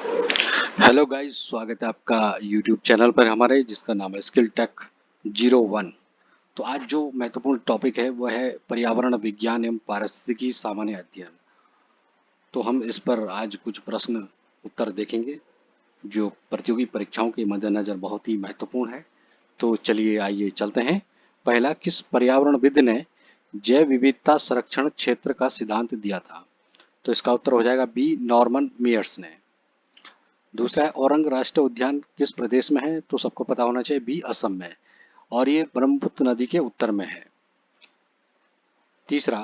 Hello guys, स्वागत है आपका यूट्यूब चैनल पर हमारे, जिसका नाम है स्किल टेक 01। तो आज जो महत्वपूर्ण टॉपिक है वह है पर्यावरण विज्ञान एवं पारिस्थितिकी सामान्य अध्ययन। तो हम इस पर आज कुछ प्रश्न उत्तर देखेंगे जो प्रतियोगी परीक्षाओं के मद्देनजर बहुत ही महत्वपूर्ण है। तो चलिए आइए चलते हैं। पहला, किस पर्यावरणविद ने जैव विविधता संरक्षण क्षेत्र का सिद्धांत दिया था? तो इसका उत्तर हो जाएगा बी, नॉर्मन मेयर्स ने। दूसरा है, औरंग राष्ट्रीय उद्यान किस प्रदेश में है? तो सबको पता होना चाहिए बी, असम में, और ये ब्रह्मपुत्र नदी के उत्तर में है। तीसरा,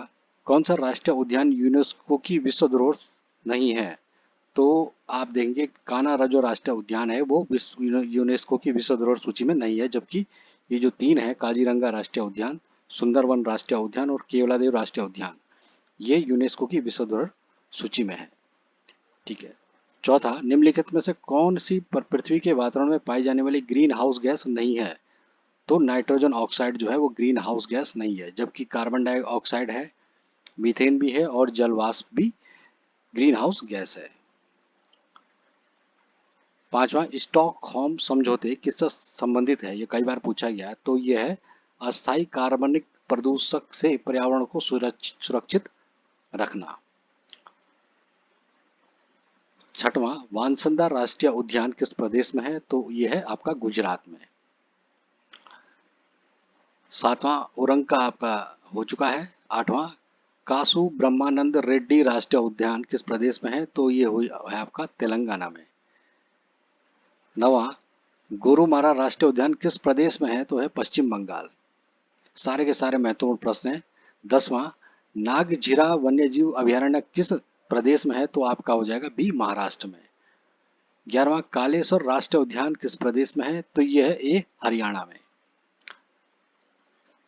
कौन सा राष्ट्रीय उद्यान यूनेस्को की विश्व धरोहर नहीं है? तो आप देखेंगे कान्हा जो राष्ट्रीय उद्यान है वो विश्व यूनेस्को की विश्व धरोहर सूची में नहीं है, जबकि ये जो तीन है, काजीरंगा राष्ट्रीय उद्यान, सुंदरवन राष्ट्रीय उद्यान और केवलादेव राष्ट्रीय उद्यान, ये यूनेस्को की विश्व धरोहर सूची में है। ठीक है। चौथा, निम्नलिखित में से कौन सी पृथ्वी के वातावरण में पाई जाने वाली ग्रीन हाउस गैस नहीं है? तो नाइट्रोजन ऑक्साइड जो है वो ग्रीन हाउस गैस नहीं है, जबकि कार्बन डाइऑक्साइड है, मीथेन भी है और जलवाष्प भी ग्रीन हाउस गैस है। पांचवा, स्टॉकहोम समझौते किससे संबंधित है? ये कई बार पूछा गया है। तो यह है अस्थायी कार्बनिक प्रदूषक से पर्यावरण को सुरक्षित रखना। छठवां, वानसंदा राष्ट्रीय उद्यान किस प्रदेश में है? तो यह है आपका गुजरात में। सातवां, औरंग का आपका हो चुका है। आठवां, कासु ब्रह्मानंद रेड्डी राष्ट्रीय उद्यान किस प्रदेश में है? तो ये हुई है आपका तेलंगाना में। नवा, गोरुमारा राष्ट्रीय उद्यान किस प्रदेश में है? तो है पश्चिम बंगाल। सारे के सारे महत्वपूर्ण प्रश्न हैं। 10वां, नागझीरा वन्यजीव अभयारण्य किस प्रदेश में है? तो आपका हो जाएगा बी, महाराष्ट्र में। 11वां, कालेश्वर राष्ट्रीय उद्यान किस प्रदेश में है? तो यह है ए, हरियाणा में।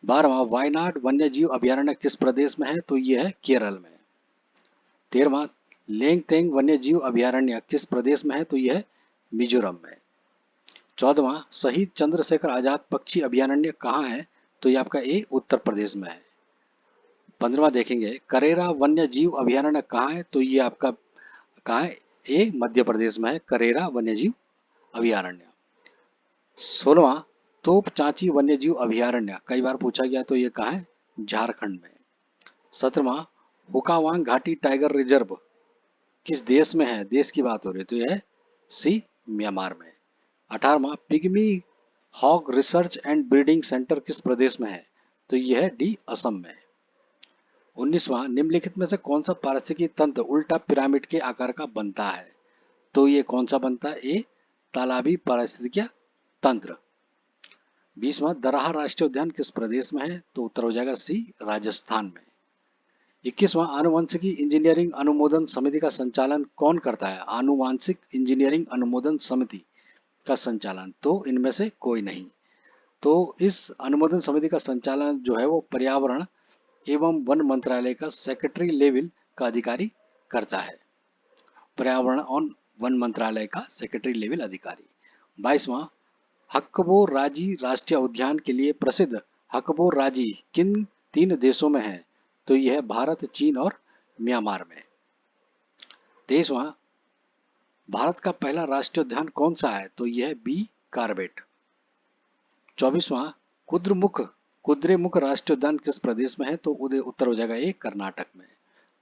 12वां, वायनाड वन्यजीव अभयारण्य किस प्रदेश में है? तो यह है केरल में। 13वां, लेंगतेंग वन्यजीव अभयारण्य किस प्रदेश में है? तो यह है मिजोरम में। 14वां, शहीद चंद्रशेखर आजाद पक्षी अभयारण्य कहाँ है? तो ये आपका ए, उत्तर प्रदेश में है। 15वां देखेंगे, करेरा वन्य जीव अभयारण्य कहाँ है? तो ये आपका कहाँ है? ए, मध्य प्रदेश में है करेरा वन्य जीव अभयारण्य। 16वां, तोप चांची वन्य जीव अभयारण्य कई बार पूछा गया, तो ये कहाँ है? झारखंड में। 17वां, हुकावांग घाटी टाइगर रिजर्व किस देश में है? देश की बात हो रही है, तो यह है सी, म्यांमार में। 18वां, pygmy hog research and breeding centre किस प्रदेश में है? तो यह है डी, असम में। 19वां, निम्नलिखित में से कौन सा पारिस्थितिकी तंत्र उल्टा पिरामिड के आकार का बनता है? तो ये कौन सा बनता है? ए, तालाबी पारिस्थितिकी तंत्र। 20वां, दराहा राष्ट्रीय उद्यान किस प्रदेश में है? तो उत्तर हो जाएगा सी, राजस्थान में। 21वां, आनुवंशिकी इंजीनियरिंग अनुमोदन समिति का संचालन कौन करता है? आनुवांशिक इंजीनियरिंग अनुमोदन समिति का संचालन तो इनमें से कोई नहीं। तो इस अनुमोदन समिति का संचालन जो है वो पर्यावरण एवं वन मंत्रालय का सेक्रेटरी लेवल का अधिकारी करता है। पर्यावरण और वन मंत्रालय का सेक्रेटरी लेवल अधिकारी। 22वां, हकबो राजी राष्ट्रीय उद्यान के लिए प्रसिद्ध हकबो राजी किन तीन देशों में है? तो यह है भारत, चीन और म्यांमार में। 23वां, भारत का पहला राष्ट्रीय उद्यान कौन सा है? तो यह है बी, कार्बेट। 24वां, कुद्रेमुख राष्ट्रीय उद्यान किस प्रदेश में है? तो उत्तर हो जाएगा ए, कर्नाटक में।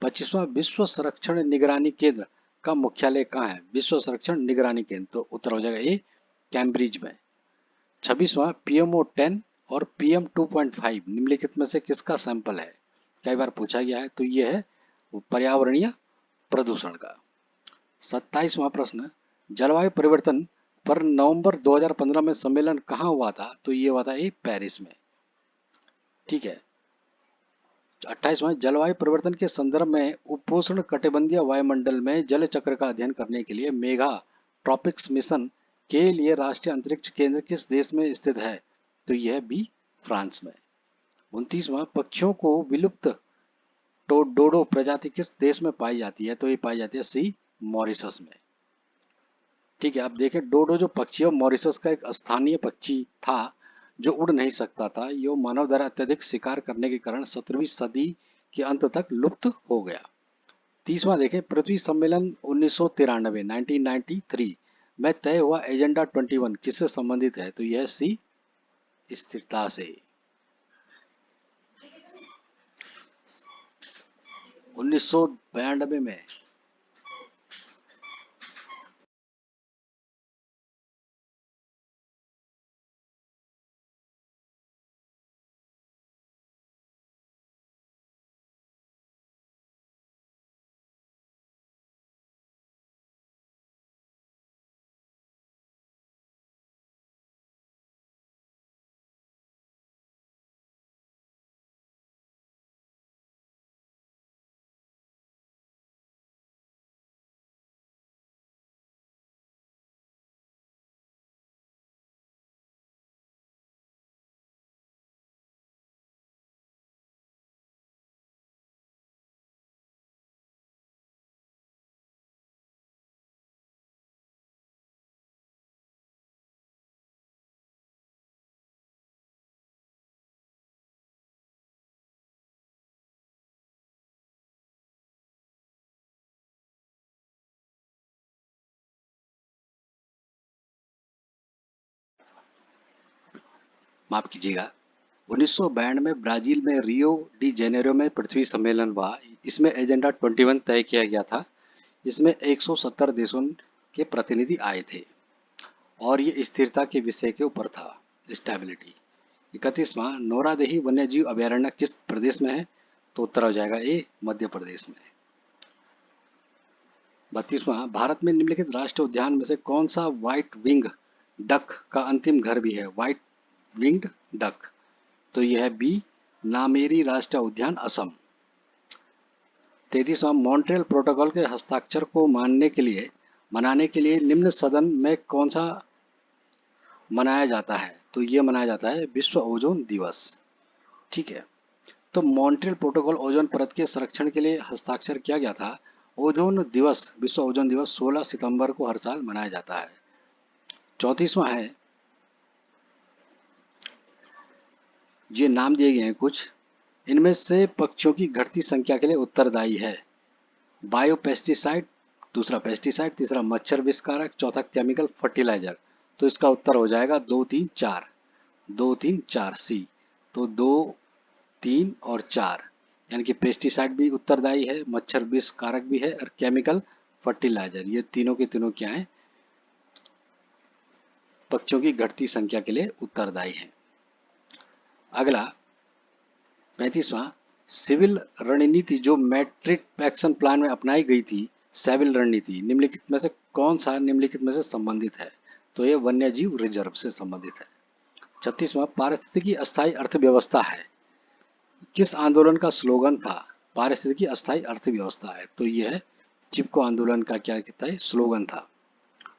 25वां, विश्व संरक्षण निगरानी केंद्र का मुख्यालय कहाँ है? विश्व संरक्षण निगरानी केंद्र तो उत्तर हो जाएगा ए, कैम्ब्रिज में। 26वां, पीएमओ 10 और पीएम 2.5 निम्नलिखित में से किसका सैंपल है? कई बार पूछा गया है, तो यह है पर्यावरणीय प्रदूषण का। 27वां प्रश्न, जलवायु परिवर्तन पर नवंबर 2015 में सम्मेलन कहाँ हुआ था? तो ये हुआ था ए, पेरिस में। ठीक है। 28वां, जलवायु परिवर्तन के संदर्भ में उपोष्ण कटिबंधीय वायुमंडल में जल चक्र का अध्ययन करने के लिए मेगा ट्रॉपिक्स मिशन के लिए राष्ट्रीय अंतरिक्ष केंद्र किस देश में स्थित है? तो यह बी, फ्रांस में। 29वां, पक्षियों को विलुप्त डोडो प्रजाति किस देश में पाई जाती है? तो ये पाई जाती है सी, मॉरिशस में। ठीक है। आप देखें, डोडो जो पक्षी है मॉरिशस का एक स्थानीय पक्षी था जो उड़ नहीं सकता था। ये मानव द्वारा अत्यधिक शिकार करने के कारण 17वीं सदी के अंत तक लुप्त हो गया। 30वां देखें, पृथ्वी सम्मेलन 1993 1993 में तय हुआ एजेंडा 21 किससे संबंधित है? तो यह सी, स्थिरता से। 1992 में। माफ कीजिएगा, 1992 में ब्राजील में रियो डी जेनेरो में पृथ्वी सम्मेलन हुआ। इसमें एजेंडा 21 तय किया गया था। इसमें 170 देशों के प्रतिनिधि आए थे और ये स्थिरता के विषय के ऊपर था, स्टेबिलिटी। 31वां, नोरादेही वन्यजीव अभयारण्य किस प्रदेश में है? तो उत्तर हो जाएगा ए, मध्य प्रदेश में। 32वां, भारत में निम्नलिखित राष्ट्रीय उद्यान में से कौन सा व्हाइट विंग डक का अंतिम घर भी है? व्हाइट विंग्ड डक, तो यह है बी, नामेरी राष्ट्रीय उद्यान, असम। 33वां, मॉन्ट्रियल प्रोटोकॉल के हस्ताक्षर को मनाने के लिए निम्न सदन में कौन सा मनाया जाता है? तो ये मनाया जाता है विश्व ओजोन दिवस। ठीक है, तो मॉन्ट्रियल प्रोटोकॉल ओजोन परत के संरक्षण के लिए हस्ताक्षर किया गया था। ओजोन दिवस, विश्व ओजोन दिवस 16 सितंबर को हर साल मनाया जाता है। 34वां है, ये नाम दिए गए हैं कुछ, इनमें से पक्षियों की घटती संख्या के लिए उत्तरदायी है? बायो पेस्टिसाइड, दूसरा पेस्टिसाइड, तीसरा मच्छर विषकारक, चौथा केमिकल फर्टिलाइजर। तो इसका उत्तर हो जाएगा 2, 3, 4। 2, 3, 4 सी। तो 2, 3 और 4, यानी कि पेस्टिसाइड भी उत्तरदायी है, मच्छर विषकारक भी है और केमिकल फर्टिलाइजर, ये तीनों के तीनों क्या है? पक्षियों की घटती संख्या के लिए उत्तरदायी है। अगला 35वां, सिविल रणनीति जो मैट्रिक एक्शन प्लान में अपनाई गई थी, सिविल रणनीति निम्नलिखित में से कौन सा निम्नलिखित में से संबंधित है? तो यह वन्यजीव रिजर्व से संबंधित है। 36वां, पारिस्थितिकी अस्थायी अर्थव्यवस्था है, किस आंदोलन का स्लोगन था? पारिस्थितिकी अस्थायी अर्थव्यवस्था है, तो यह है चिपको आंदोलन का क्या कहता है? स्लोगन था,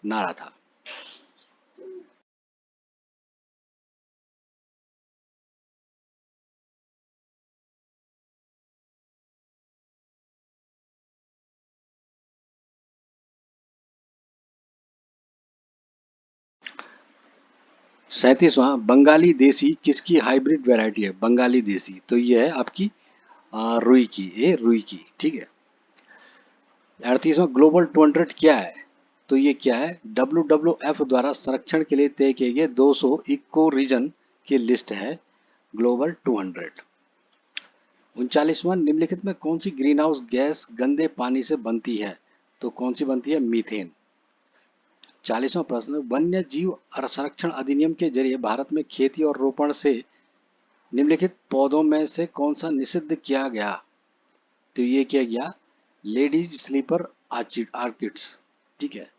नारा था। सैंतीसवां, बंगाली देसी किसकी हाइब्रिड वैरायटी है? बंगाली देसी, तो यह है आपकी रुई की, ये रुई की। ठीक है। 38वां, ग्लोबल 200 क्या है? तो ये क्या है? WWF द्वारा संरक्षण के लिए तय किए गए 200 इको रीजन की लिस्ट है ग्लोबल 200। 39वां, निम्नलिखित में कौन सी ग्रीन हाउस गैस गंदे पानी से बनती है? तो कौन सी बनती है? मीथेन। 40वां प्रश्न, वन्य जीव संरक्षण अधिनियम के जरिए भारत में खेती और रोपण से निम्नलिखित पौधों में से कौन सा निषिद्ध किया गया? तो ये किया गया लेडीज स्लीपर आर्किड्स। ठीक है।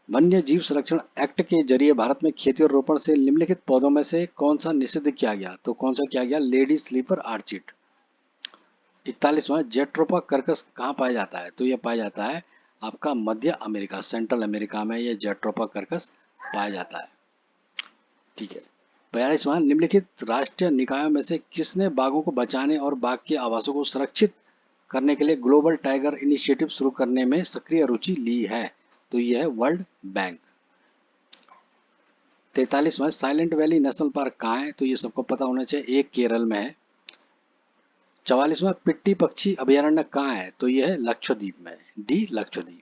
वन्य जीव संरक्षण एक्ट के जरिए भारत में खेती और रोपण से निम्नलिखित पौधों में से कौन सा निषिद्ध किया गया? तो कौन सा किया गया? Ladies slipper orchid. 41वां, जेट्रोपा कर्कस कहाँ पाया जाता है? तो यह पाया जाता है आपका मध्य अमेरिका, सेंट्रल अमेरिका में यह जेट्रोपा कर्कस पाया जाता है। ठीक है। 42वां, निम्नलिखित राष्ट्रीय निकायों में से किसने बाघों को बचाने और बाघ के आवासों को सुरक्षित करने के लिए ग्लोबल टाइगर इनिशिएटिव शुरू करने में सक्रिय रुचि ली है? तो यह है वर्ल्ड बैंक। 43वां, साइलेंट वैली नेशनल पार्क कहाँ है? तो ये सबको पता होना चाहिए, एक केरल में है। 44वां पिट्टी पक्षी अभयारण्य कहाँ है? तो यह है लक्षद्वीप में, डी लक्षद्वीप।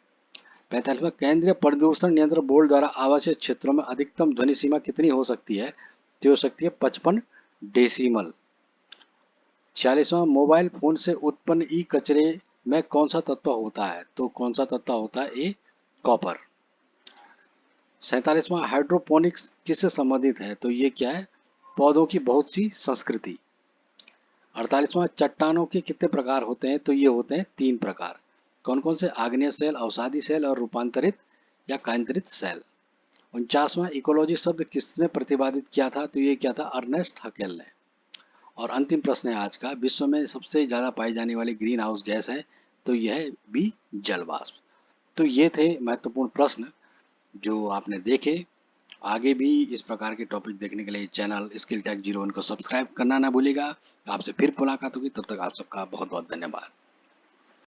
45वां केंद्रीय प्रदूषण नियंत्रण बोर्ड द्वारा आवासीय क्षेत्रों में अधिकतम ध्वनि सीमा कितनी हो सकती है? तो हो सकती है 55 डेसिमल। 46वां मोबाइल फोन से उत्पन्न ई कचरे में कौन सा तत्व होता है? तो कौन सा तत्व होता है? ए कॉपर। 47वां हाइड्रोपोनिक्स किससे संबंधित है? तो ये क्या है? पौधों की बहुत सी संस्कृति। 48वां चट्टानों के कितने प्रकार होते हैं? तो ये होते हैं 3 प्रकार। कौन कौन से? आग्नेय सेल, अवसादी सेल और रूपांतरित या कायांतरित सेल। 49वां इकोलॉजी शब्द किसने प्रतिपादित किया था? तो ये क्या था? अर्नेस्ट हकेल ने। और अंतिम प्रश्न है आज का, विश्व में सबसे ज्यादा पाई जाने वाली ग्रीन हाउस गैस है? तो यह है बी जल वाष्प। तो ये थे महत्वपूर्ण प्रश्न जो आपने देखे। आगे भी इस प्रकार के टॉपिक देखने के लिए चैनल स्किल टेक 01 को सब्सक्राइब करना ना भूलिएगा। आपसे फिर मुलाकात होगी, तब तक आप सबका बहुत बहुत धन्यवाद।